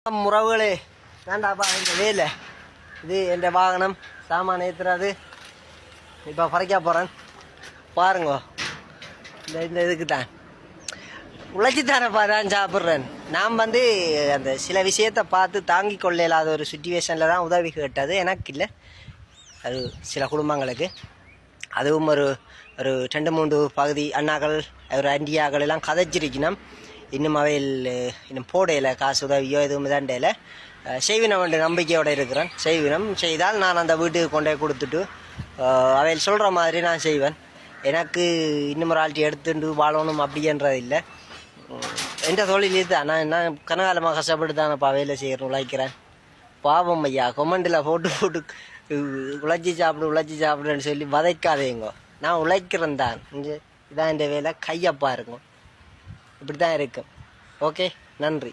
உறவுகளே வேண்டாப்பா இந்த வேலை இது என் வாகனம் சாமான் ஏற்றுறாது இப்போ பறைக்க போகிறேன் பாருங்க இந்த இதுக்கு தான் உழைச்சி தானேப்பா நான் சாப்பிட்றேன். நான் அந்த சில விஷயத்தை பார்த்து தாங்கி கொள்ள இல்லாத ஒரு சுச்சுவேஷனில் தான் உதவி கேட்டது எனக்கு இல்லை, அது சில குடும்பங்களுக்கு. அதுவும் ஒரு ஒரு 2-3 பகுதி அண்ணாக்கள் ஒரு அண்டியாக்கள் எல்லாம் கதைச்சிருக்கணும். இன்னும் அவையில் இன்னும் போடையில் காசு உதவியோ எதுவும் தாண்டையில் செய்வினம் என்ற நம்பிக்கையோடு இருக்கிறேன். செய்வினம் செய்தால் நான் அந்த வீட்டுக்கு கொண்டே கொடுத்துட்டு அவையில் சொல்கிற மாதிரி நான் செய்வேன். எனக்கு இன்னும் ஒரு ஆள்ட்டி எடுத்துட்டு வாழணும் அப்படின்றது இல்லை. எந்த தொழில் இது நான் என்ன கனகாலமாக கஷ்டப்பட்டு தான் இப்போ வேலை செய்கிறேன், உழைக்கிறேன். பாவம் ஐயா, கொமெண்டில் போட்டு உழைச்சி சாப்பிடுன்னு சொல்லி வதைக்காதேங்கோ. நான் உழைக்கிறேன் தான், இதான் என் வேலை, கையப்பா இருக்கும். இப்படி தான் இருக்கும். ஓகே, நன்றி.